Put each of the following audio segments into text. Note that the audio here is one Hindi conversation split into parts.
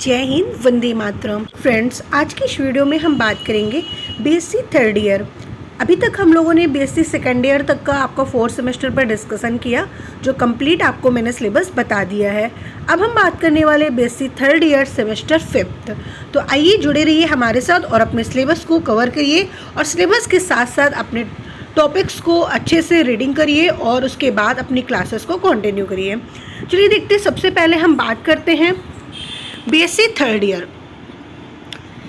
जय हिंद, वंदे मातरम। फ्रेंड्स, आज की इस वीडियो में हम बात करेंगे बीएससी थर्ड ईयर। अभी तक हम लोगों ने बीएससी सेकेंड ईयर तक का आपका फोर्थ सेमेस्टर पर डिस्कशन किया, जो कंप्लीट आपको मैंने सिलेबस बता दिया है। अब हम बात करने वाले BSc third year semester fifth. तो आइए जुड़े रहिए हमारे साथ और अपने सिलेबस को कवर करिए और सिलेबस के साथ साथ अपने टॉपिक्स को अच्छे से रीडिंग करिए और उसके बाद अपनी क्लासेस को कंटिन्यू करिए। चलिए देखते हैं। सबसे पहले हम बात करते हैं बीएससी थर्ड ईयर।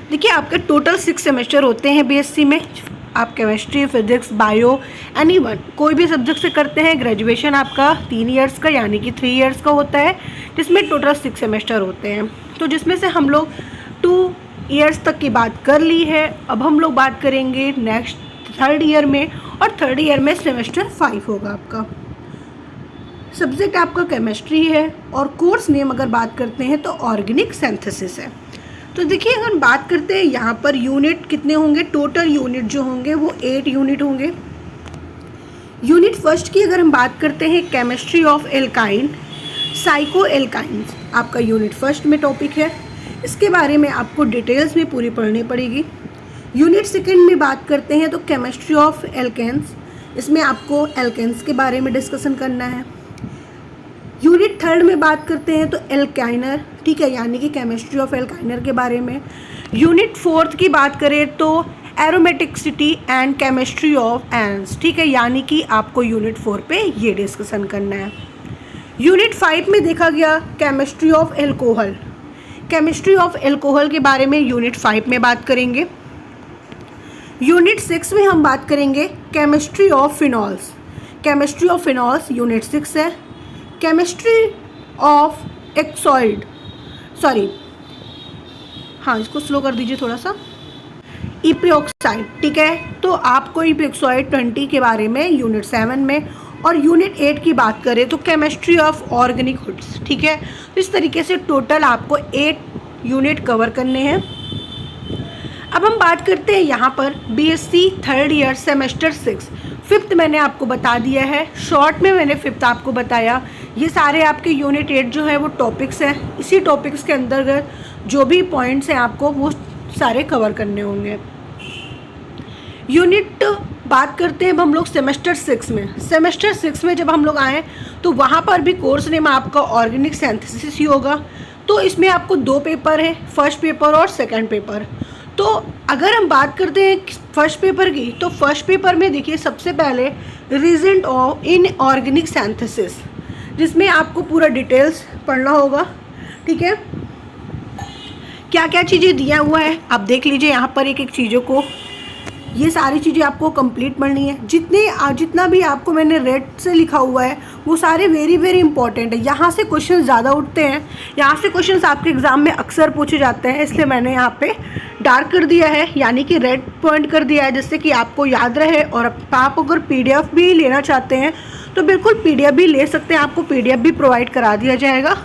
देखिए, आपके टोटल 6 सेमेस्टर होते हैं बीएससी में। आप chemistry, physics, bio any one कोई भी सब्जेक्ट से करते हैं। ग्रेजुएशन आपका 3 इयर्स का यानी कि 3 इयर्स का होता है, जिसमें टोटल 6 सेमेस्टर होते हैं। तो जिसमें से हम लोग 2 इयर्स तक की बात कर ली है। अब हम लोग बात करेंगे नेक्स्ट थर्ड ईयर में, और थर्ड ईयर में सेमेस्टर 5 होगा आपका। सब्जेक्ट आपका केमिस्ट्री है और कोर्स नेम अगर बात करते हैं तो ऑर्गेनिक सिंथेसिस है। तो देखिए, अगर बात करते हैं यहाँ पर यूनिट कितने होंगे, टोटल यूनिट जो होंगे वो 8 यूनिट होंगे। यूनिट फर्स्ट की अगर हम बात करते हैं, chemistry of alkyne, psycho alkynes आपका यूनिट फर्स्ट में टॉपिक है। इसके बारे में आपको डिटेल्स में पूरी पढ़नी पड़ेगी। यूनिट सेकेंड में बात करते हैं तो केमिस्ट्री ऑफ एल्केन्स, इसमें आपको एल्केन्स के बारे में डिस्कशन करना है। यूनिट थर्ड में बात करते हैं तो एल्काइनर, ठीक है, यानी कि केमिस्ट्री ऑफ एल्काइनर के बारे में। यूनिट फोर्थ की बात करें तो एरोमेटिसिटी एंड केमिस्ट्री ऑफ एंस, ठीक है, यानी कि आपको यूनिट 4 पे ये डिस्कशन करना है। यूनिट 5 में देखा गया chemistry of alcohol. Chemistry of alcohol के बारे में यूनिट 5 में बात करेंगे। यूनिट 6 में हम बात करेंगे chemistry of phenols. Chemistry of phenols unit 6 है। केमिस्ट्री ऑफ एक्सॉइड, इसको स्लो कर दीजिए थोड़ा सा, इपीऑक्साइड, ठीक है। तो आपको इपीऑक्साइड 20 के बारे में यूनिट 7 में, और यूनिट 8 की बात करें तो केमिस्ट्री ऑफ ऑर्गेनिक हुड्स, ठीक है। तो इस तरीके से टोटल आपको 8 यूनिट कवर करने हैं। अब हम बात करते हैं यहाँ पर BSc third year semester 6। Fifth मैंने आपको बता दिया है, शॉर्ट में मैंने फिफ्थ आपको बताया। ये सारे आपके यूनिट 8 जो है वो टॉपिक्स हैं। इसी टॉपिक्स के अंतर्गत जो भी पॉइंट्स हैं आपको वो सारे कवर करने होंगे। यूनिट बात करते हैं अब हम लोग सेमेस्टर 6 में। सेमेस्टर 6 में जब हम लोग आएँ तो वहाँ पर भी कोर्स नेम आपका ऑर्गेनिक सिंथेसिस ही होगा। तो इसमें आपको 2 पेपर हैं, फर्स्ट पेपर और सेकेंड पेपर। तो अगर हम बात करते हैं फर्स्ट पेपर की, तो फर्स्ट पेपर में देखिए सबसे पहले reason of in organic synthesis, जिसमें आपको पूरा डिटेल्स पढ़ना होगा, ठीक है। क्या क्या चीज़ें दिया हुआ है आप देख लीजिए यहाँ पर एक एक चीज़ों को। ये सारी चीज़ें आपको कंप्लीट पढ़नी है। जितना भी आपको मैंने रेड से लिखा हुआ है वो सारे वेरी वेरी इंपॉर्टेंट है। यहाँ से क्वेश्चन ज़्यादा उठते हैं, यहाँ से क्वेश्चंस आपके एग्ज़ाम में अक्सर पूछे जाते हैं, इसलिए मैंने यहाँ पे डार्क कर दिया है, यानी कि रेड पॉइंट कर दिया है, जिससे कि आपको याद रहे। और आप अगर PDF भी लेना चाहते हैं तो बिल्कुल PDF भी ले सकते हैं, आपको PDF भी प्रोवाइड करा दिया जाएगा,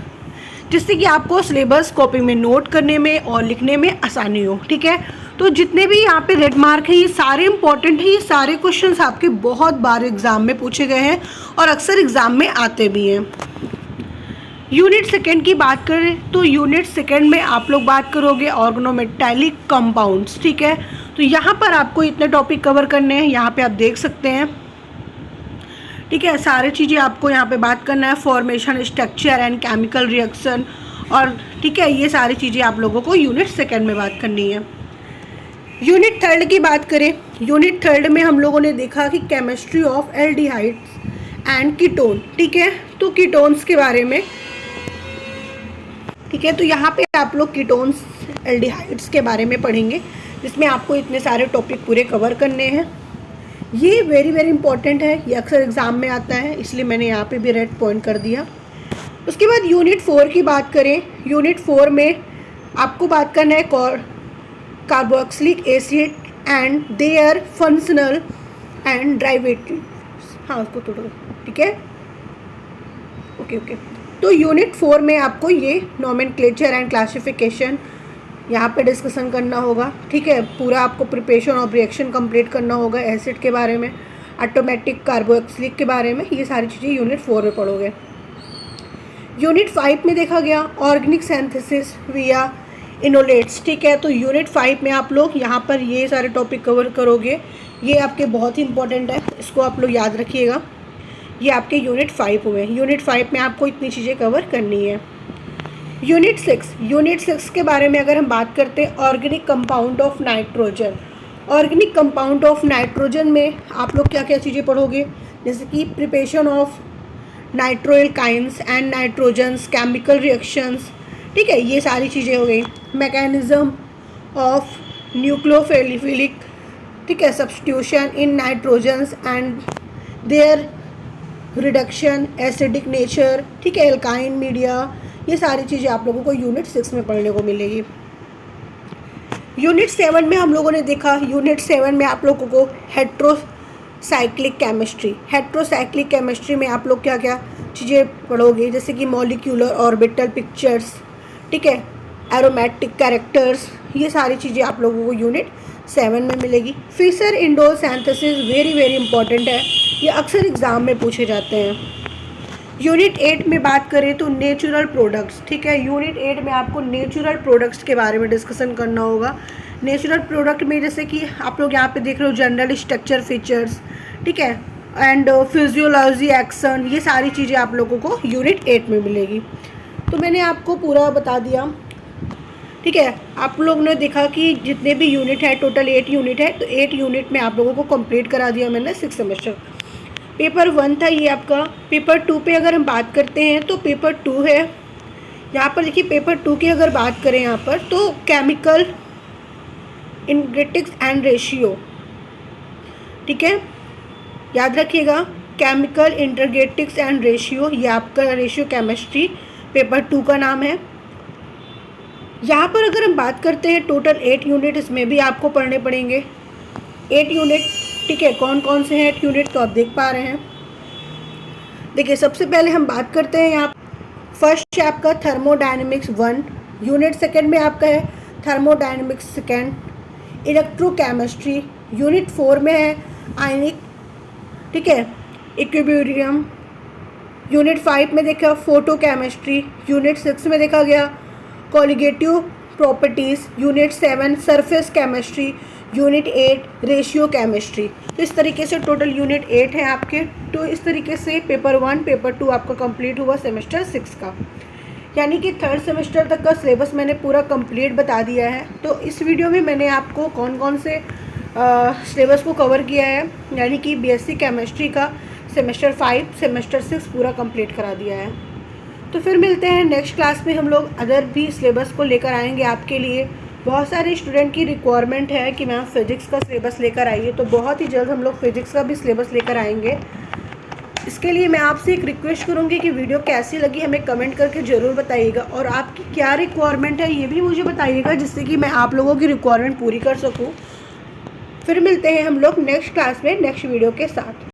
जिससे कि आपको सिलेबस कॉपी में नोट करने में और लिखने में आसानी हो, ठीक है। तो जितने भी यहाँ पे रेड मार्क हैं ये सारे इंपॉर्टेंट हैं। ये सारे क्वेश्चंस आपके बहुत बार एग्ज़ाम में पूछे गए हैं और अक्सर एग्ज़ाम में आते भी हैं। यूनिट सेकेंड की बात करें तो यूनिट सेकेंड में आप लोग बात करोगे ऑर्गेनोमेटालिक कंपाउंड्स, ठीक है। तो यहाँ पर आपको इतने टॉपिक कवर करने हैं, यहाँ पे आप देख सकते हैं, ठीक है। सारी चीज़ें आपको यहाँ पे बात करना है, formation, structure and chemical reaction, और ठीक है, ये सारी चीज़ें आप लोगों को यूनिट सेकेंड में बात करनी है। यूनिट थर्ड की बात करें, यूनिट थर्ड में हम लोगों ने देखा कि chemistry of aldehydes and ketone, ठीक है। तो कीटोन्स के बारे में, ठीक है, तो यहाँ पे आप लोग कीटोन्स, एल्डिहाइड्स के बारे में पढ़ेंगे, जिसमें आपको इतने सारे टॉपिक पूरे कवर करने हैं। ये वेरी वेरी इंपॉर्टेंट है, ये अक्सर एग्ज़ाम में आता है, इसलिए मैंने यहाँ पे भी रेड पॉइंट कर दिया। उसके बाद यूनिट 4 की बात करें, यूनिट 4 में आपको बात करना है carboxylic acid and their functional and derivatives, उसको थोड़ा, ठीक है, ओके। तो यूनिट 4 में आपको ये नोमेनक्लेचर एंड क्लासिफिकेशन यहाँ पे डिस्कशन करना होगा, ठीक है। पूरा आपको प्रिपरेशन ऑफ रिएक्शन कंप्लीट करना होगा, एसिड के बारे में, ऑटोमेटिक कार्बोक्सिलिक के बारे में, ये सारी चीज़ें यूनिट 4 में पढ़ोगे। यूनिट 5 में देखा गया ऑर्गेनिक सिंथेसिस विया इनोलेट्स, ठीक है। तो यूनिट 5 में आप लोग यहाँ पर ये सारे टॉपिक कवर करोगे, ये आपके बहुत ही इंपॉर्टेंट है, इसको आप लोग याद रखिएगा। ये आपके यूनिट 5 हुए। यूनिट 5 में आपको इतनी चीज़ें कवर करनी है। यूनिट 6 के बारे में अगर हम बात करते हैं, organic compound of nitrogen. Organic compound of nitrogen में आप लोग क्या क्या चीज़ें पढ़ोगे, जैसे कि preparation of nitroalkanes and nitrogens, chemical reactions, ठीक है, ये सारी चीज़ें हो गई। मैकेनिज्म ऑफ न्यूक्लियोफिलिक, ठीक है, substitution in nitrogens and their reduction, acidic nature, ठीक है, एल्काइन मीडिया, ये सारी चीज़ें आप लोगों को यूनिट 6 में पढ़ने को मिलेगी। यूनिट 7 में हम लोगों ने देखा, यूनिट 7 में आप लोगों को हेट्रोसाइक्लिक केमिस्ट्री, हेट्रोसाइक्लिक केमिस्ट्री में आप लोग क्या क्या चीज़ें पढ़ोगे, जैसे कि मॉलिक्यूलर ऑर्बिटल पिक्चर्स, ठीक है, एरोमेटिक कैरेक्टर्स, ये सारी चीज़ें आप लोगों को यूनिट 7 में मिलेगी। Fisher indole synthesis very very important है, ये अक्सर एग्ज़ाम में पूछे जाते हैं। यूनिट 8 में बात करें तो नेचुरल प्रोडक्ट्स, ठीक है, यूनिट 8 में आपको नेचुरल प्रोडक्ट्स के बारे में डिस्कशन करना होगा। नेचुरल प्रोडक्ट में जैसे कि आप लोग यहाँ पे देख रहे हो जनरल स्ट्रक्चर फीचर्स, ठीक है, एंड फिजियोलॉजी एक्शन, ये सारी चीज़ें आप लोगों को यूनिट 8 में मिलेगी। तो मैंने आपको पूरा बता दिया, ठीक है। आप लोग ने देखा कि जितने भी यूनिट है, टोटल 8 यूनिट है, तो 8 यूनिट में आप लोगों को कंप्लीट करा दिया मैंने 6 सेमेस्टर। पेपर 1 था ये आपका। पेपर 2 पे अगर हम बात करते हैं तो पेपर 2 है, यहाँ पर देखिए पेपर 2 की अगर बात करें यहाँ पर तो केमिकल इंटीग्रेटिक्स एंड रेशियो, ठीक है, याद रखिएगा, केमिकल इंटीग्रेटिक्स एंड रेशियो, ये आपका रेशियो केमिस्ट्री पेपर 2 का नाम है। यहाँ पर अगर हम बात करते हैं टोटल 8 यूनिट, इसमें भी आपको पढ़ने पड़ेंगे 8 यूनिट, ठीक है। कौन कौन से हैं 8 यूनिट तो आप देख पा रहे हैं। देखिए सबसे पहले हम बात करते हैं यहाँ फर्स्ट है आपका थर्मोडायनेमिक्स 1, यूनिट 2 में आपका है थर्मोडायनेमिक्स 2, इलेक्ट्रोकेमिस्ट्री, यूनिट 4 में है आयनिक, ठीक है, इक्विलिब्रियम, यूनिट 5 में देखा फोटोकेमिस्ट्री, यूनिट 6 में देखा गया colligative properties, unit 7 surface chemistry, unit 8 ratio chemistry. तो इस तरीके से टोटल यूनिट 8 हैं आपके। तो इस तरीके से पेपर 1 पेपर 2 आपका कंप्लीट हुआ सेमेस्टर 6 का, यानी कि 3rd सेमेस्टर तक का सिलेबस मैंने पूरा कंप्लीट बता दिया है। तो इस वीडियो में मैंने आपको कौन कौन से सिलेबस को कवर किया है, यानी कि बीएससी केमिस्ट्री का सेमेस्टर 5 सेमेस्टर 6 पूरा कंप्लीट करा दिया है। तो फिर मिलते हैं नेक्स्ट क्लास में, हम लोग अदर भी सिलेबस को लेकर आएंगे आपके लिए। बहुत सारे स्टूडेंट की रिक्वायरमेंट है कि मैम फिज़िक्स का सिलेबस लेकर आइए, तो बहुत ही जल्द हम लोग फिज़िक्स का भी सिलेबस लेकर आएंगे। इसके लिए मैं आपसे एक रिक्वेस्ट करूंगी कि वीडियो कैसी लगी हमें कमेंट करके ज़रूर बताइएगा, और आपकी क्या रिक्वायरमेंट है ये भी मुझे बताइएगा, जिससे कि मैं आप लोगों की रिक्वायरमेंट पूरी कर सकूँ। फिर मिलते हैं हम लोग नेक्स्ट क्लास में नेक्स्ट वीडियो के साथ।